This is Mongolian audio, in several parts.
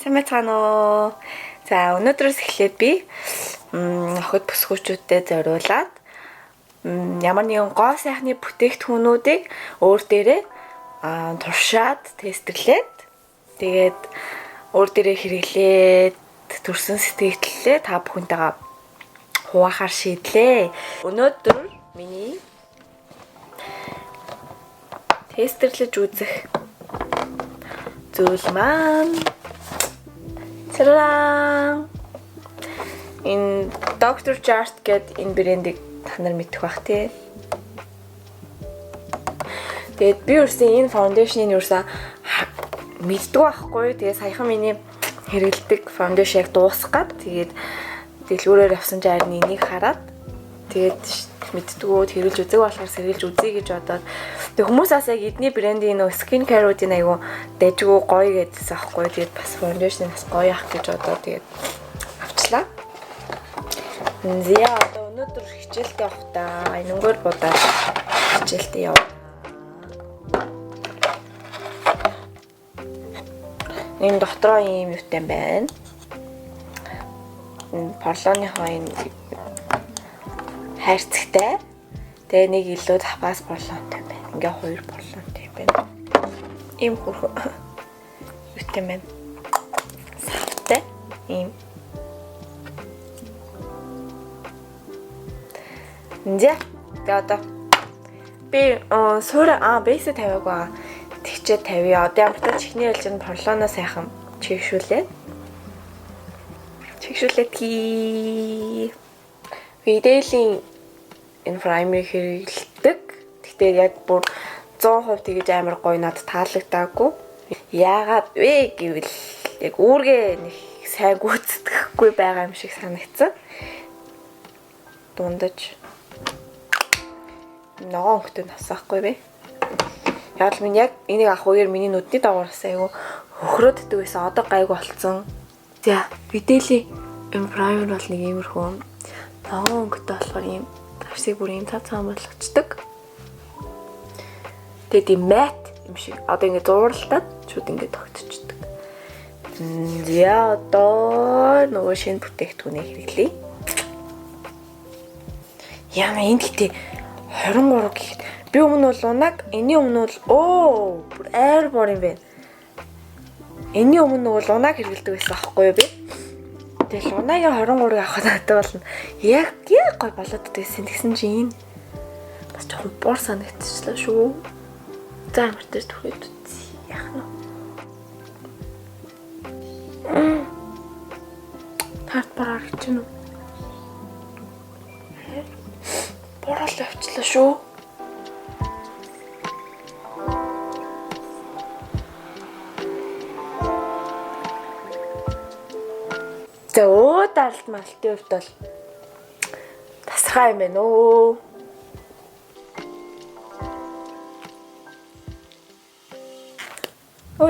Сайн байцгаана уу. За өнөөдрөөс эхлээд би охид бүсгүүчүүдэд зориулаад ямар нэгэн гоо сайхны бүтээгдэхүүнүүдийг өөр дээрээ туршаад тестэрлээд тэгээд өөр дээрээ хэрэглээд төрсөн сэтгэгдлээ та бүхэнтэйгээ хуваахаар шийдлээ. Өнөөдөр миний тестэрлэж үзэх зүйл маань энэ Dr. Jart гэдэг энэ брэндийг та нар мэдэх бах тий. Тэгээд би өөрсдөө энэ фаундейшнийг өөрсдөө мэддэг байхгүй. Тэгээд саяхан миний хэрэгэлдэг фаундейшнийг дуусгах гад тэгээд дэлгүүрээр авсан чинь харин энийг хараад тэгээд мэддгүү хэрэглэж үзэг болохоор сэргэлж үзье гэж бодоод тэг хүмүүсээс яг эдний брендийн нөө скин care-уудын айгу дэжгүй гоё гэдсэн аахгүй. Тэгээд бас фаундейшн бас гоё ах гэж бодоод тэгээд авчлаа. Зя одоо өнөөдөр хичээлдээ явахдаа энэгээр будаад хичээлдээ яв. Энэ дотроо ийм юутай байна. Энэ парлооныхоо энэ хайрцагтай. Тэгээ нэг илүү запас парлонтой байна. Ингээ хоёр парлонтой байна. Ийм хөрхөө юутай байна. Савтай. Ийм. Нэ. Тэгээ одоо би суура бэйсэ тавиагаа тэгчээ тавья. Одоо ямар ч чихний ялжин парлоноо сайхан чигшүүлээ. Чигшүүлээ. Видеолийн энэ праймер хэрэглэдэг. Гэхдээ яг бүр 100% тэгэж амар гоё надад таалагдаагүй. Яагаад вэ гэвэл яг үүргээ нэг сайн гүйцэтгэхгүй байгаа юм шиг санагдсан. Дундаж ногоон хөлтөнд насахгүй бэ. Яг л минь яг энийг авах үеэр миний нүдний дагуураас айгу хөхрөөддөг байсан. Одоо гайгүй болцсон. За видеолийн энэ праймер бол нэг иймэрхүү ногоон өнгөтэй болохоор ийм тавсыг бүр ийм цаацгаан болгочдөг. Тэгээд ийм мат юм шиг одоо ингэ зууралтаад шууд ингэ тогтчихдөг. За одоо нөгөө шинэ бүтээгдэхүүнийг хэрэглэе. Яна энэ гэдэг 23 гэхэд би өмнө бол унаг, энэний өмнө бол бүр айр бор юм байна. Энэний өмнө нөгөө унаг хэрэглэдэг байсан аахгүй юу би? Тэгэл унагийн 23-ыг авах надад болно. Яг гой болоод байсан. Тэгсэн чинь энэ бас жоохон бор санагдчихлаа шүү. За ямар ч түүхэд үтсий. Яах нь. Тарт бараар чинь үү? Борол явчлаа шүү. За даралт малтын хувьд бол тасархай юм байна өө.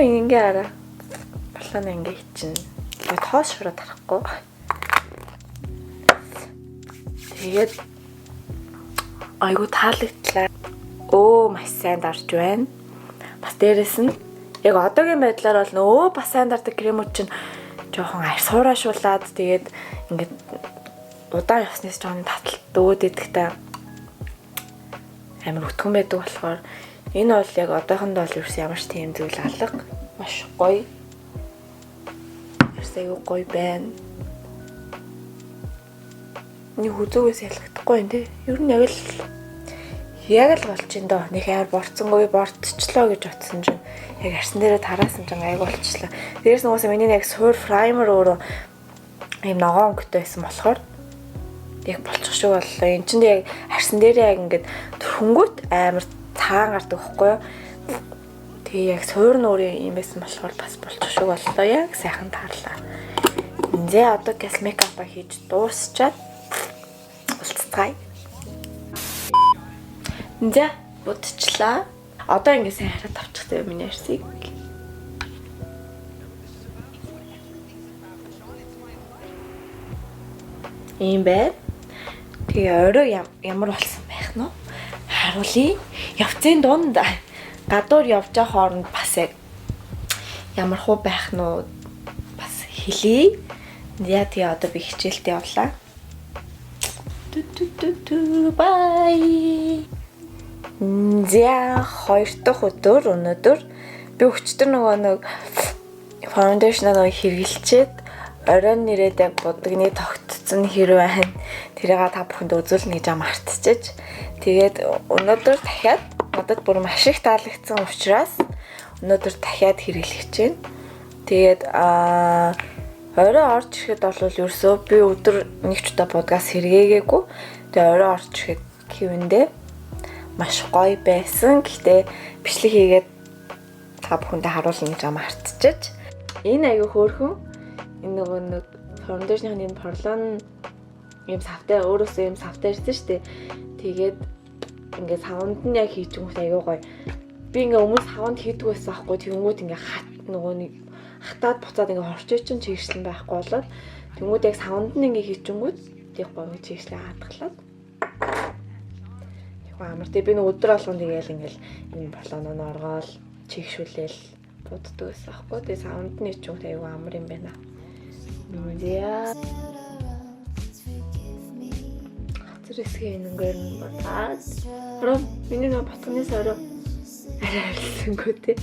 Ингээ араа. Балаана ингээ чинь. Тоос шураад харахгүй. Тэгээд айгу таалагдлаа. Маш сайн дарж байна. Бас дээрэс нь яг одоогийн байдлаар бол бас сайн дардаг кремүүд чинь жоохон арсуурашуулаад тэгээд ингээд удаан явснаас жоохон таталт өөд идэгтэй амар өтгөн байдаг болохоор энэ бол яг одоохондоо л ерөөс ямар ч тийм зүйл алга маш гоё. Ерөөсөө гоё байна. Нэг хүзүүгээс ялгахдаггүй юм тий. Ер нь яг л болж ин доо. Нэг амар борцсонгүй борцчлоо гэж утсан чинь яг арсан дээрээ тараасан чинь айгу болчихлоо. Дээрс нөгөөсөө миний яг суур праймер өөрөө ийм ногоон өнгөтэй байсан болохоор яг болчих шиг боллоо. Энд чинь яг арсан дээрээ яг ингээд төрхөнгөт амар цаан гардаг байхгүй юу? Тэгээ яг суур нь өөрөө юм байсан болохоор бас болчих шиг боллоо. Яг сайхан таарлаа. Зэ одоо газ мейкапа хийж дуусчаад уулзцгаая. За будчлаа. Одоо ингэ сайн хараад авчихсан миний арсыг. Ийм бай. Тэгээ орой ямар болсон байх нь харуулъя. Явцын дунд гадуур явж байгаа хооронд бас яг ямар хуу байх нь хэлье. Яа тий одоо би хичээлтэй явлаа. Bye. За 2 дахь өдөр өнөөдөр би өчтөр нэг foundation хэрэглэчээд оройн нэрээд яг будагны тогтцсон хэрэг байна. Тэрийг та бүхэнд үзүүлнэ гэж мартчихэж. Тэгээд өнөөдөр дахиад надад бүр маш их таалагдсан учраас өнөөдөр дахиад хэрэглэж байна. Тэгээд орой орж ирэхэд бол ерөөсөө би өдөр нэг ч удаа подкаст хэрэггээгүй. Тэгээд орой орж ирэхэд кивэндээ маш гоё байсан. Гэхдээ бичлэг хийгээд та бүхэндээ харуулна гэж мартчихэж. Энэ аягүй хөөрхөн. Энэ нэг foundation-ын энэ порлон юм савтай өөрөөсөө юм савтай ирсэн шүү дээ. Тэгээд ингээд савнд нь яг хийж өгөх аягүй гоё. Би ингээ өмнө савнд хийдэг байсан аахгүй. Тэнгүүд ингээ нөгөө нэг хатаад буцаад ингээ хорчиж чинь чигшлэн байхгүй болоод тэнгүүд яг савнд нь ингээ хийчихэнгүүд тийх гоё чигшлээ хадгалаад. Амар тий би нэг өдөр болгон тэгээл ингээл энэ баллоноо оргоол чигшүүлээл буддаг байсан аахгүй. Тэгээ савнд нь ч юм аягүй амар юм байна. Яа. Зэрэсгээ нэгээр нь батаад. Бро миний нэг батганы сороо арай арилсангүй тий.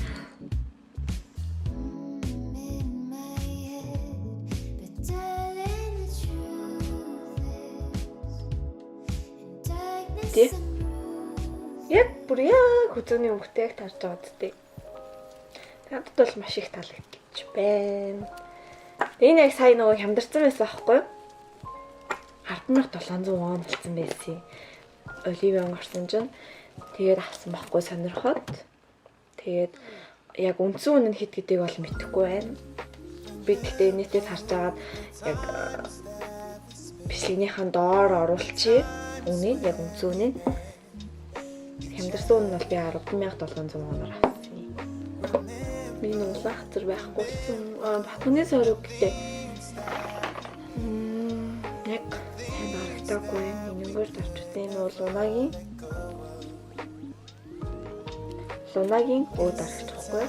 Тий. Яг бүр яг хүзүүний өнгөтэй яг тарж байгаа дээ. Надад бол маш их таалагдчих байна. Энэ яг сая нөгөө хямдарсан байсан аахгүй юу? 10,700 вон болсон байсан. Оливиан орсон чинь тэгээд авсан байхгүй сонирхоод. Тэгээд яг үндсэн үнэ нь хэд гэдгийг бол мэдэхгүй байна. Би тэгтээ нийтээ харж агаад яг бичлэгнийхэн доор оруулчих. Үнийг яг үндсэн үнэ. Хямдарсан үнэ бол би 10,700 воноор авсан. Би нуулах зэрэг байхгүй болсон. Батганы сорог гэдэг. Яг харагдаагүй юм. Энэгээр дарчсан энэ бол Лунагийн өө дарчихгүй.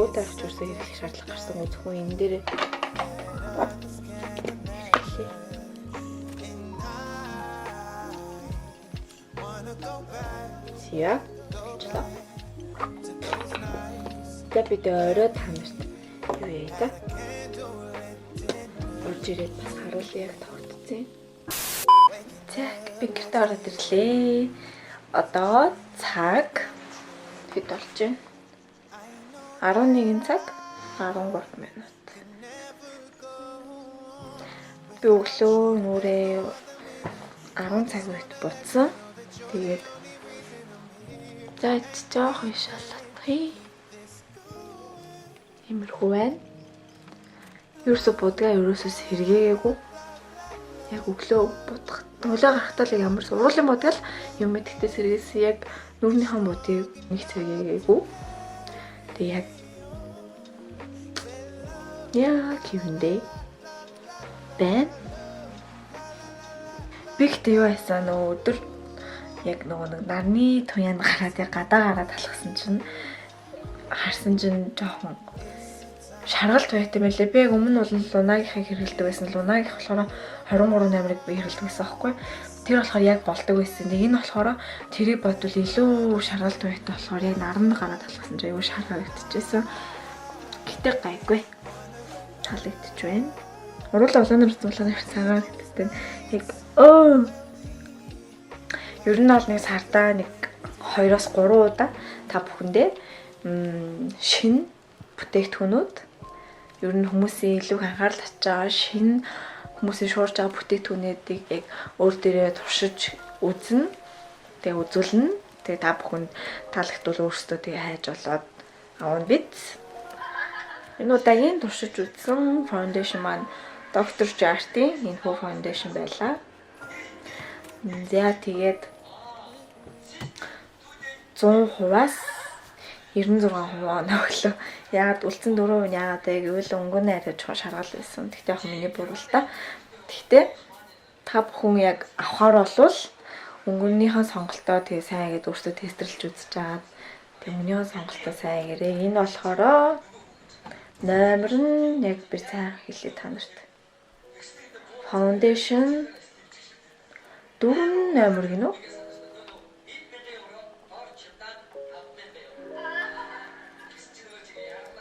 Өө дарчихсан хэрэглэх шаардлага гарсан зөвхөн энэ дээр Сия. За бид орой танарт юу яа та? Урж ирээд бас харуулъя яг тогтцсон. За би гэртээ ороод ирлээ. Одоо цаг хэд болж байна? 11 цаг 13 минут. Би өглөө нүрээ 10 цаг үед буцсан. Тэгээд за жоох ишаалаа. Имэрхүү байна. Ерөөсө будгаа ерөөсөөс хэрэггээгүй. Яг өглөө будах. Өглөө гарахтаа л ямар сургуулийн будгаал юм мэдхтэй сэргээсэн яг нүрнийхэн будыг нэг цагээгээгүй. Тэг яг кивэндээ байна. Би гэдэг юу байсан нөө өдөр яг нэг нарны туяанд гараад яг гадаа гараад талхсан чинь харсан чинь жоохон шаргалт байт юм лээ. Би яг өмнө бол Лунагийнхыг хэрэглэдэг байсан. Лунагийнх болохоор 23 номерыг би хэрэглэдэг байсан байхгүй. Тэр болохоор яг болдог байсан. Нэг энэ болохоор тэрийг бодвол илүү шаргалт байт болохоор яг наранд гараад талхсан чинь аюу шаргагдчихсэн. Гэтэ гайгүй. Таалагдчих байна. Уруулаа улаанаар зулаад цагаар гэдэгтэй. Яг ер нь бол нэг сардаа нэг 2-3 удаа та бүхэндээ шинэ бүтээгдэхүүнүүд ер нь хүмүүсийн илүү анхаарал татж байгаа шинэ хүмүүсийн шуурж байгаа бүтээгдэхүүнүүдийг яг өөр дээрээ туршиж үзнэ. Тэгээ үзүүлнэ. Тэгээ та бүхэнд таалагдвал өөрсдөө тэгээ хайж болоод авна биз. Энэ удаагийн туршиж үзсэн foundation маань Dr. Jart-ийн энэ хөө foundation байлаа. За тэгээд 100%-аас 96% оноглоо. Яагаад үлдсэн 4% яагаад гэвэл өнгөнөө арай чухал шаргал байсан. Тэгтээ яг миний буруу л та. Тэгтээ та бүхэн яг авахаар болвол өнгөнийхөө сонголтоо тэгээ сайнгээд өөртөө тестрлж үзэж чаад Тэг миний сонголтоо сайн гэрээ. Энэ болохоор номер нь яг би сайн хэлээ та нарт. Foundation 4 номер гинөө.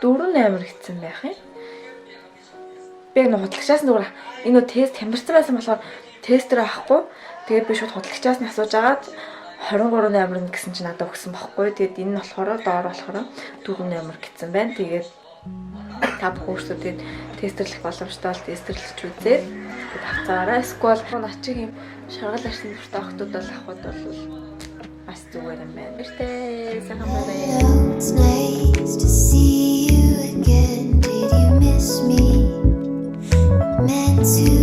4 номер гэсэн байх юм. Би нэг худалдагчаас нүгээр энэ тест хямдарсан байсан болохоор тестер авахгүй. Тэгээд би шууд худалдагчаас нь асууж агаад 23 номер гэсэн чинь надад өгсөн байхгүй. Тэгээд энэ нь болохоор доор болохоор 4 номер гэсэн байна. Тэгээд та бүхэн тэгээд тестерлэх боломжтой бол тестерлэж үзээд авцаараа. Эсвэл начиг юм шаргал арсын бүртээ охтууд бол авахд бол бас зүгээр юм байна. Баяртай. Сайхан байна. It's nice to see you again. Did you miss me? Meant to